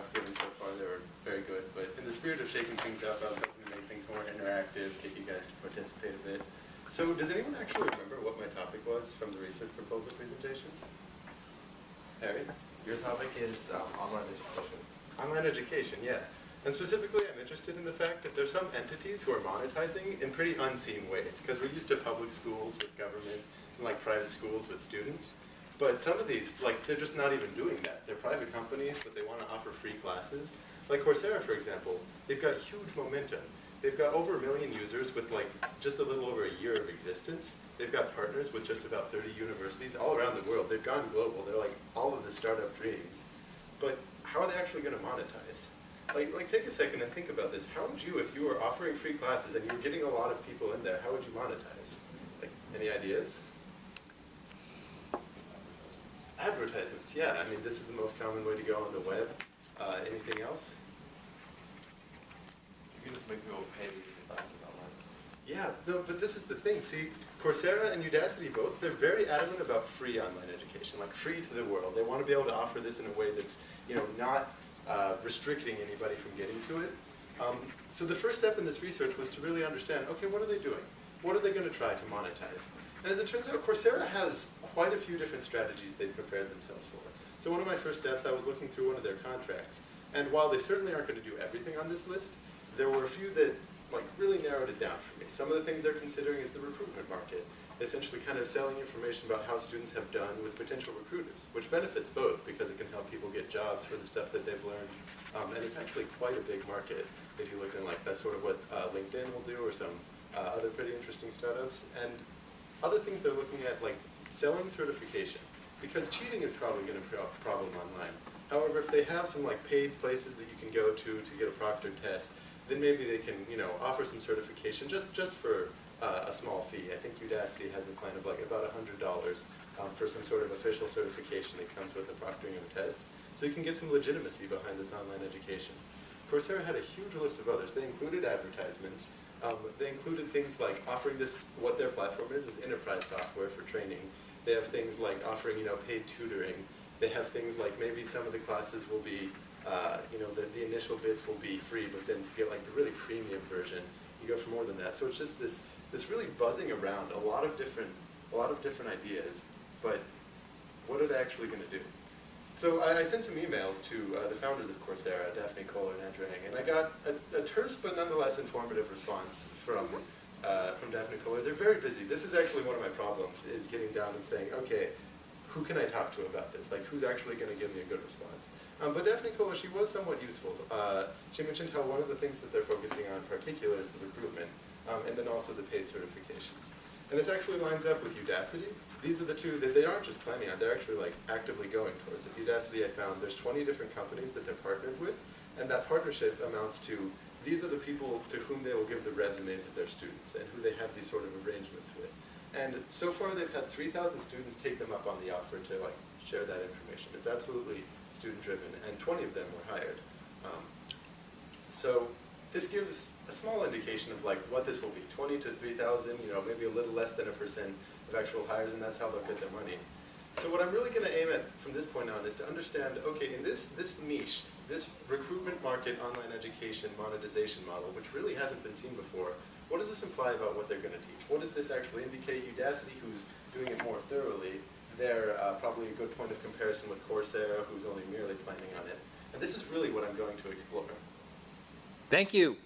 talks given so far. They were very good. But in the spirit of shaking things up, I was hoping to make things more interactive, get you guys to participate a bit. So does anyone actually remember what my topic was from the research proposal presentation? Harry? Your topic is online education. Online education, yeah. And specifically, I'm interested in the fact that there's some entities who are monetizing in pretty unseen ways, because we're used to public schools with government and like private schools with students. But some of these, like, they're just not even doing that. They're private companies, but they want to offer free classes. Like Coursera, for example, they've got huge momentum. They've got over 1 million users with like just a little over a year of existence. They've got partners with just about 30 universities all around the world. They've gone global. They're like all of the startup dreams. But how are they actually going to monetize? Like take a second and think about this. How would you, if you were offering free classes and you were getting a lot of people in there, how would you monetize? Like, any ideas? Advertisements, yeah. I mean, this is the most common way to go on the web. Anything else? You can just make people pay to use the classes online. Yeah, but this is the thing. See, Coursera and Udacity both, they're very adamant about free online education, like free to the world. They want to be able to offer this in a way that's, not restricting anybody from getting to it. So the first step in this research was to really understand, okay, what are they doing? What are they going to try to monetize? And as it turns out, Coursera has quite a few different strategies they've prepared themselves for. So one of my first steps, I was looking through one of their contracts. And while they certainly aren't going to do everything on this list, there were a few that really narrowed it down for me. Some of the things they're considering is the recruitment market, essentially kind of selling information about how students have done with potential recruiters, which benefits both because it can help people get jobs for the stuff that they've learned. And it's actually quite a big market if you look in that's sort of what LinkedIn will do or some other pretty interesting startups. And other things they're looking at, like selling certification, because cheating is probably going to be a problem online. However, if they have some paid places that you can go to get a proctored test, then maybe they can offer some certification just for a small fee. I think Udacity has a plan of about $100 for some sort of official certification that comes with the proctoring of a test. So you can get some legitimacy behind this online education. Coursera had a huge list of others. They included advertisements. They included things like offering what their platform is enterprise software for training. They have things like offering paid tutoring. They have things like maybe some of the classes will be, the initial bits will be free, but then you get the really premium version. You go for more than that. So it's just this really buzzing around a lot of different ideas, but what are they actually going to do? So I sent some emails to the founders of Coursera, Daphne Koller and Andrew Heng, and I got a terse but nonetheless informative response from Daphne Koller. They're very busy. This is actually one of my problems, is getting down and saying, okay, who can I talk to about this? Who's actually going to give me a good response? But Daphne Koller, she was somewhat useful. She mentioned how one of the things that they're focusing on in particular is the recruitment, and then also the paid certification. And this actually lines up with Udacity. These are the two that they aren't just planning on, they're actually actively going towards. At Udacity, I found there's 20 different companies that they're partnered with, and that partnership amounts to these are the people to whom they will give the resumes of their students and who they have these sort of arrangements with. And so far they've had 3,000 students take them up on the offer to share that information. It's absolutely student-driven, and 20 of them were hired. So this gives a small indication of what this will be, 20 to 3,000, maybe a little less than 1% of actual hires, and that's how they'll get their money. So what I'm really going to aim at from this point on is to understand, okay, in this niche, this recruitment market online education monetization model, which really hasn't been seen before, what does this imply about what they're going to teach? What does this actually indicate? Udacity, who's doing it more thoroughly, they're probably a good point of comparison with Coursera, who's only merely planning on it. And this is really what I'm going to explore. Thank you.